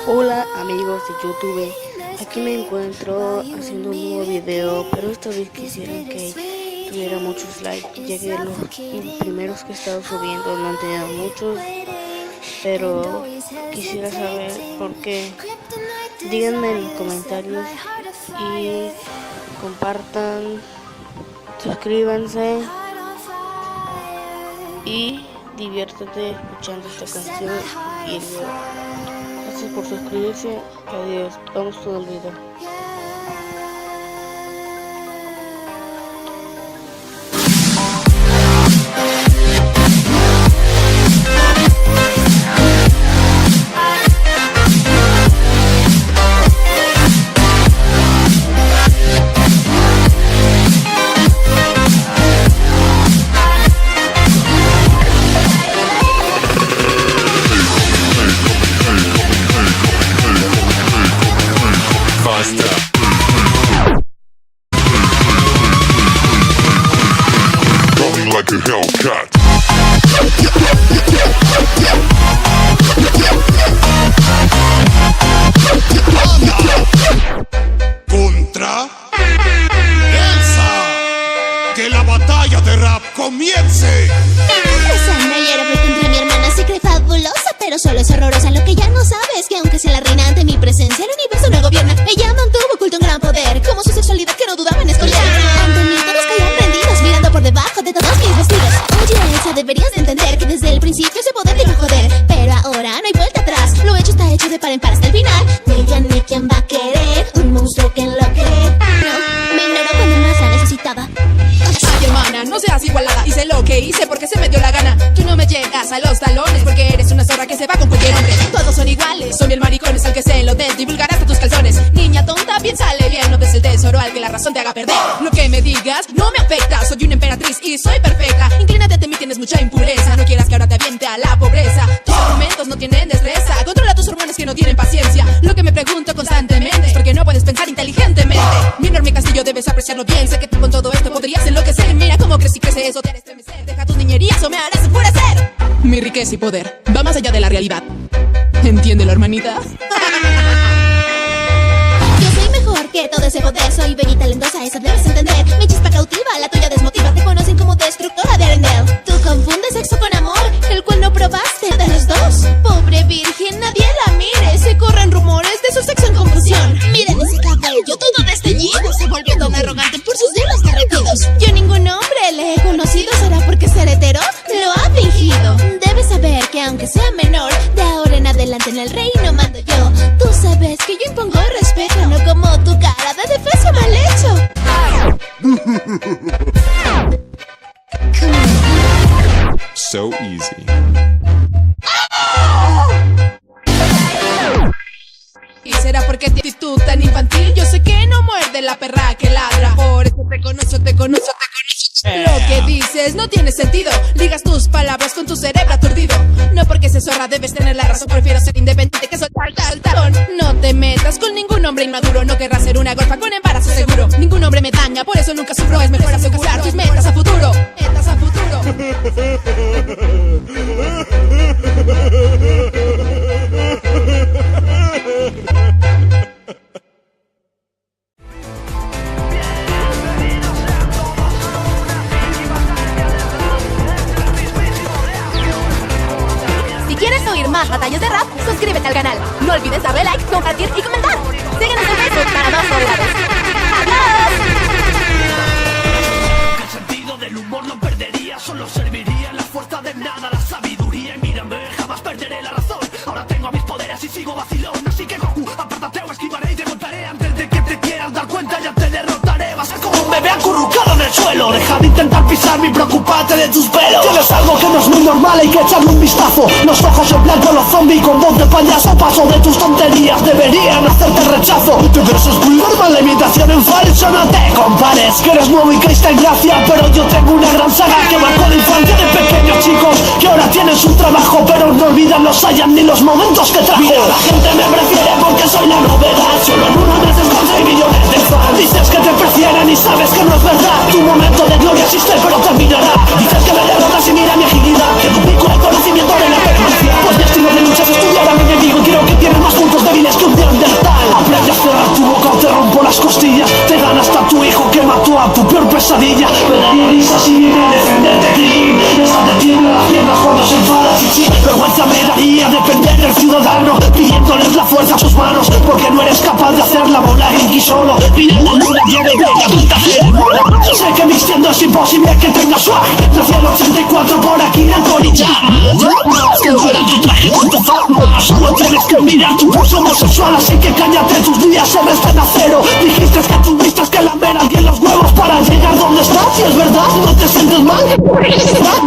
Hola amigos de YouTube, aquí me encuentro haciendo un nuevo video, pero esta vez quisiera que tuviera muchos likes, ya que los primeros que he estado subiendo no han tenido muchos, pero quisiera saber por qué. Díganme en los comentarios y compartan, suscríbanse y diviértete escuchando esta canción y el video. Gracias por suscribirse. Adiós. Vamos todo el video. Like a Hellcat. Contra Elsa, que la batalla de rap comience. Esa Nayara fue contra mi hermana, se cree fabulosa, pero solo es horrorosa. Lo que ya no sabes que aunque sea la reina ante mi presencia, el universo no gobierna. Ella mantuvo oculto un gran poder, como su sexualidad que no dudaba en esconder. Ante mí todos caían rendidos, mirando por debajo de todos mis vestidos. Oye Elsa, deberías de entender que desde el principio ese poder te iba a joder, pero ahora no hay vuelta atrás. Lo hecho está hecho de par en par hasta el final. Díganme quién va a querer un monstruo que enloquece. No, me ignoró cuando más la necesitaba. Ay, hermana, no seas igualada. Hice lo que hice porque se me dio la gana. Tú no me llegas a los talones porque eres una zorra que se va con cualquier hombre. Todos son iguales, son bien maricones al que se lo des, divulgar hasta tus calzones. Niña tonta, piénsale bien, no des el tesoro al que la razón te haga perder. Lo que me digas no me afecta, soy una emperatriz y soy perfecta. Inclínate ante mí, tienes mucha impureza, no quieras que ahora te aviente a la pobreza. Tus argumentos no tienen destreza, controla tus hormonas que no tienen paciencia. Lo que me pregunto constantemente es por qué no puedes pensar inteligentemente. Mi enorme castillo debes apreciarlo bien, sé que tú con todo esto podrías enloquecer. Mira cómo crece y crece, eso te hará estremecer. Deja tus niñerías o me harás enfurecer. Mi riqueza y poder va más allá de la realidad. ¿Entiéndelo, hermanita? Yo soy mejor que todo ese poder, soy bella y talentosa, eso debes entender. Mi chispa cautiva, la tuya desmotiva, te conocen como destructora de Arendelle. Tú confundes sexo con amor, el cual no probaste de los dos. Pobre virgen, nadie la mire, se corren rumores de su sexo en confusión. Miren ese cabello todo desteñido, se volvió tan arrogante por sus dedos derretidos. Yo ningún hombre le he conocido, será porque ser hetero lo ha fingido. Debes saber que aunque sea menor, de ahora en adelante en el reino mando yo. Tú sabes que yo impongo respeto, no como tu cara de defensa mal hecho. So easy. ¿Y será porque tu actitud tan infantil? Yo sé que no muerde la perra que ladra. Por eso te conozco. Lo que dices no tiene sentido. Ligas tus palabras con tu cerebro aturdido. No porque seas zorra debes tener la razón. Prefiero ser independiente que soltar talón. No te metas con ningún hombre inmaduro. No querrás ser una golfa con embarazo seguro. Ningún hombre me daña, por eso nunca sufro. Es mejor asegurar tus metas a futuro. Metas a futuro. Si quieres oír más batallas de rap, suscríbete al canal. No olvides darle like, compartir y comentar. Síguenos en Facebook para más novedades. ¡Adiós! El sentido del humor no perdería, solo serviría la fuerza de nada, la sabiduría. Y mírame, jamás perderé la razón. Ahora tengo mis poderes y sigo vacilón. Así que Goku, apártate o esquivaré y te golpearé. Antes de que te quieras dar cuenta ya te derrotaré. Vas a como un bebé acurrucado en el suelo. Deja de intentar pisarme y preocuparte de tus pelos. Tienes algo que no es muy normal, hay que echarle un vistazo. Los ojos en blanco, los zombies con voz de payaso. Paso de tus tonterías, deberían hacerte rechazo. Te crees es muy normal, la imitación en falso. No te compares, que eres nuevo y caíste en gracia. Pero yo tengo una gran saga que marcó la infancia de pequeños chicos que ahora tienen su trabajo, pero no olvidan los hayan ni los momentos que trajo. Mira, la gente me prefiere porque soy la novedad. Solo en 1 mes conseguí millones de fans. Dices que te prefieren y sabes que no es verdad. Tu momento de gloria existe pero terminará. Dices que me derrotas y mira mi agilidad. Que duplico el conocimiento de la permanencia. Pues mi estilo de lucha es estudiar a mi enemigo y quiero que tienes más puntos de vida. ciudadano, pidiéndoles la fuerza a sus manos, porque no eres capaz de hacer la bola aquí solo. Pide la luna llena de la puta ceremonia. Sé que vistiendo es imposible que tengas swag. Nací el 84 por aquí en Alcoholicha. Que fuera tu traje con tu fama. Solo tienes que mirar tu pulso homosexual, así que cállate, tus días se restan a cero. Dijiste que tuviste que lamer a alguien los huevos para llegar donde estás. Si es verdad, no te sientes mal.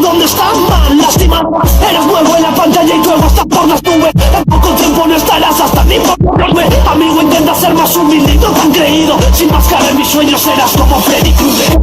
¿Dónde estás, mal? Lastimado. Eres nuevo en la pantalla y luego estás por las nubes. En poco tiempo no estarás hasta ni por verme. Amigo, intenta ser más humilde y no tan creído. Sin máscara en mis sueños serás como Freddy Krueger.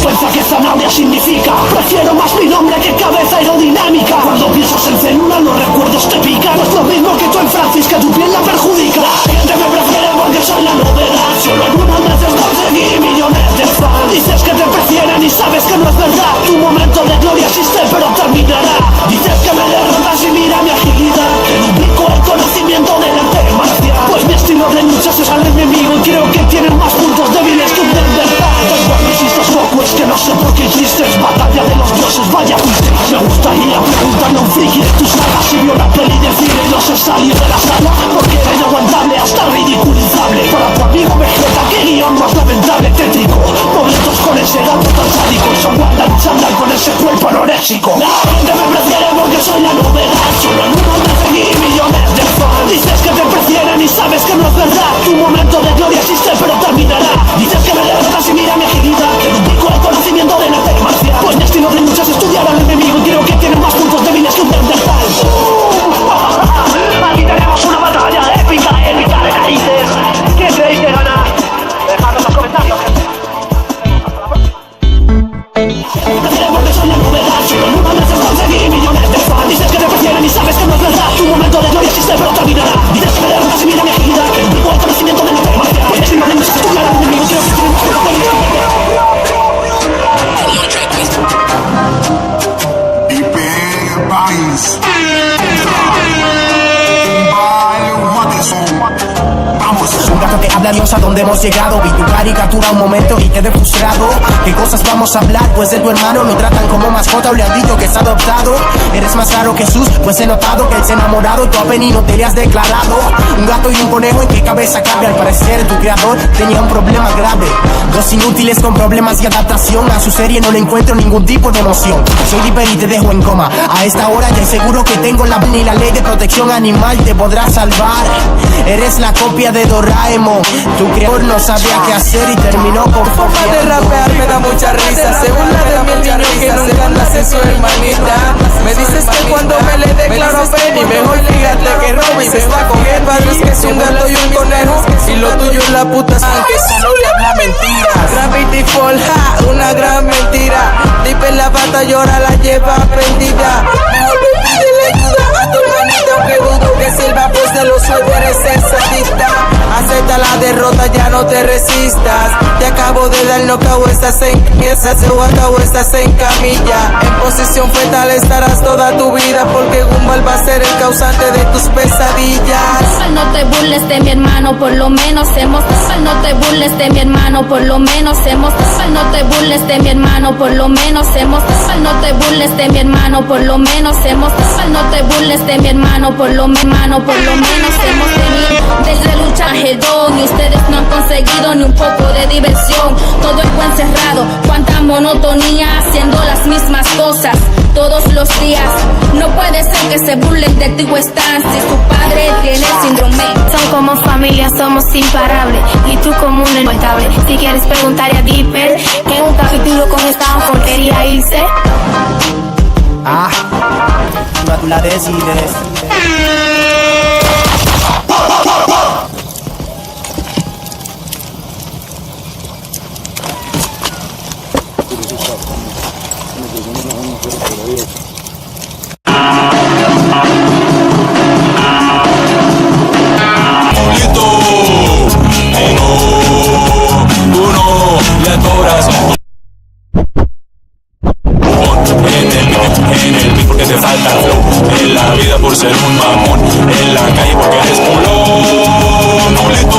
Fuerza que zanahoria significa. Prefiero más mi nombre que cabeza aerodinámica. Cuando piensas en célula los recuerdos te pican. No es lo mismo que tú en Francis, que tu piel la perjudica. La gente me prefiere porque soy la novedad. Solo en unos meses conseguí millones de fans. Dices que te prefieren y sabes que no es verdad. Tu momento de gloria existe pero terminará. Dices que me derrotas y mira mi agilidad, que duplico el conocimiento del arte marcial. Pues mi estilo de lucha es al enemigo y creo que tienen más puntos débiles que un despertar. Cuando hiciste poco es que no sé por qué hiciste. Batalla de los dioses, vaya fuiste. Me gustaría preguntarle a un friki de tus sagas si vio la peli de cine y no se salió de la sala, porque era inaguantable hasta ridiculizable. Para tu amigo Vegeta, qué guión más lamentable, tétrico. Momentos con ese gato tan sádico y son Wanda luchando con ese cuerpo anoréxico. La gente me prefiere porque soy la novedad. Solo en uno te seguí millones de fans. Dices que te prefieren y sabes que no es verdad. Tu momento de gloria existe pero terminará. Dices que me derrotas y mira mi agilidad, que duplico el conocimiento del arte marcial. Pues mi estilo de lucha es estudiar al enemigo y creo que tiene más puntos débiles que un Neandertal. Aquí tenemos una batalla épica de raíces. ¿Quién creéis que gana? Dejadlo en los comentarios. Porque soy la novedad, solo en unos meses conseguí millones de fans. Dices que te prefieren y sabes que no es verdad. Tu momento de gloria existe pero terminará. Dices que me derrotas y mira mi agilidad, que duplico el conocimiento del arte marcial. Pues mi estilo de lucha es estudiar al enemigo y creo que tiene más puntos débiles que un Un gato que habla, Dios, a dónde hemos llegado. Vi tu caricatura un momento y quedé frustrado. ¿Qué cosas vamos a hablar? Pues de tu hermano lo tratan como mascota o le han dicho que es adoptado. Eres más raro que Jesús, pues he notado que él se ha enamorado. Tú a Penny no te le has declarado. Un gato y un conejo, ¿en qué cabeza cabe? Al parecer tu creador tenía un problema grave. Dos inútiles con problemas de adaptación. A su serie no le encuentro ningún tipo de emoción. Soy Dipper y te dejo en coma. A esta hora ya seguro que tengo la ni la ley de protección animal te podrá salvar. Eres la copia de Doraemon. Tu creador no sabía qué hacer y terminó con forma de rapear me da mucha risa. Se burla de mi niño que nunca nace su hermanita. Me dices que cuando me le declaro a Penny, mejor fíjate que Robin se está con el padre, es que es un gato y un conejo. Y lo tuyo es la puta que solo le habla mentiras. Gravity Fall, ja, una gran mentira. Dipper la bata llora, la lleva prendida. Mejor pídele ayuda a tu hermanita, aunque dudo que sirva, pues de los sueños eres el sadista. Acepta la derrota, ya no te resistas. Te acabo de dar knockout, estás en piezas o acabo, estás en camilla. En posición fetal estarás toda tu vida, porque Gumball va a ser el causante de tus pesadillas. No te burles de mi hermano, por lo menos hemos. No te burles de mi hermano, por lo menos hemos. No te burles de mi hermano, por lo menos hemos. No te burles de mi hermano, por lo menos hemos. No te burles de mi hermano, por lo menos hemos tenido desde lucha hedón y ustedes no han conseguido ni un poco de diversión. Todo el buen cerrado, cuánta monotonía haciendo las mismas cosas todos los días. No puede ser que se burlen de ti o están si su padre tiene síndrome. Son como familia, somos imparables y tú como un inmortable. Si quieres preguntarle a Dipper que en un capítulo con esta porquería hice. Ah, tú la decides. Porque te falta flow en la vida por ser un mamón, en la calle porque eres culón, boleto,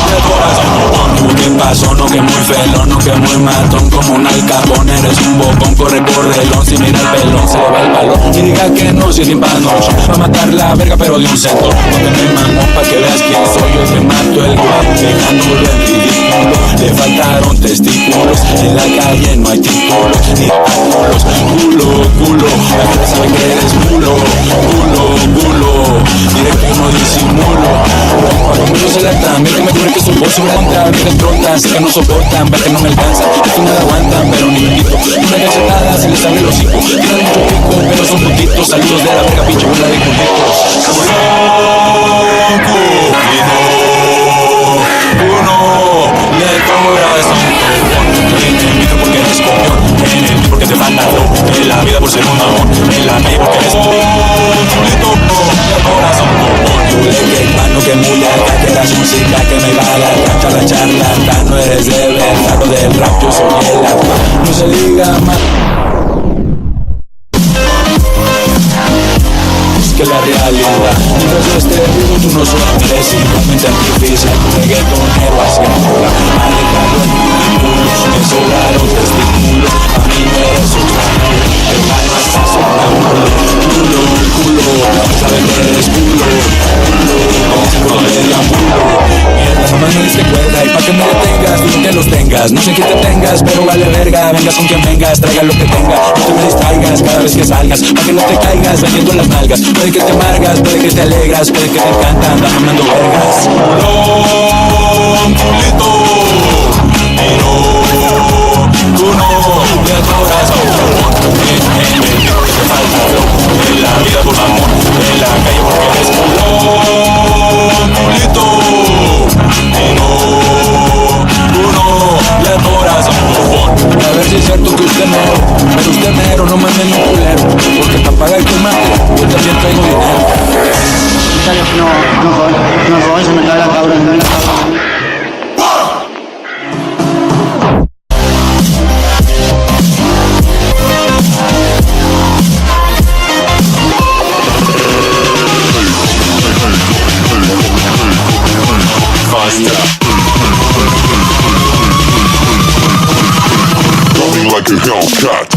de corazón. ¿Qué pasó? No que muy felón, no que muy matón, como un alcapón, eres un bocón corre, correlón. Si mira el pelón, se le va el balón. Y diga que no, si es himpanoso. Va a matar la verga, pero de un centro. Pónteme el mamón pa' que veas quién soy. Yo te mato el guapo, dejándolo en ridículo. Le faltaron testículos. En la calle no hay títulos ni títulos. Culo, culo, la gente sabe que eres culo. Culo, culo, directo y no disimulo. Cuando mucho se la dan, mira que me cubre que su voz se va a montar. Viejas prontas, sé que no soportan, ver que no me alcanzan. Al final aguantan, pero ni me quito. Una cachetada se les abre el hocico. Tienen mucho pico, pero son putitos. Saludos de la verga, pinche bola de conditos. Uno, le corazón. En el micro porque eres copión. En el porque te falta flow. En la vida por ser un mamón. En la calle porque eres un chulito. De corazón, que mano que muy alta, que la música que me va a la cancha, la charlata. No eres de verdad, lo del rap, yo soy el actor. No se diga más. Que la realidad, mientras yo esté vivo tú no sueñes. Igualmente artificial, reggaetonero haciendo rap. Alejado en ridículos, me sobraron testículos. A mí no eres un culo, el mal no está sonámbulo. Culo, culo, sabe que eres culo. Culo, de deambulo. Mierda, nomás no diste cuerda. Y pa' que me detengas, digo que los tengas. No sé quién te tengas, pero vale verga. Vengas con quien vengas, traiga lo que tenga. No te me distraigas cada vez que salgas, pa' que no te caigas vendiendo las nalgas. Puede que te amargas, puede que te alegras, puede que te encanta andar mamando vergas. Culón, culito, pero tú no me adoras a un en el micro que te falta flow. En la vida por amor, en la calle porque eres culón, culito, pero tú no le adoras a un bufón. A ver si es cierto que usted mero, pero usted mero no mande ni culero, porque para pagar el tomate yo también traigo dinero. No, se me cae la cabra, like a Hellcat.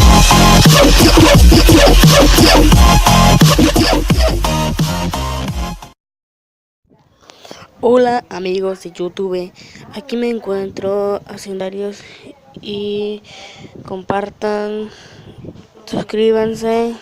Hola amigos de YouTube, aquí me encuentro hacendarios y compartan, suscríbanse.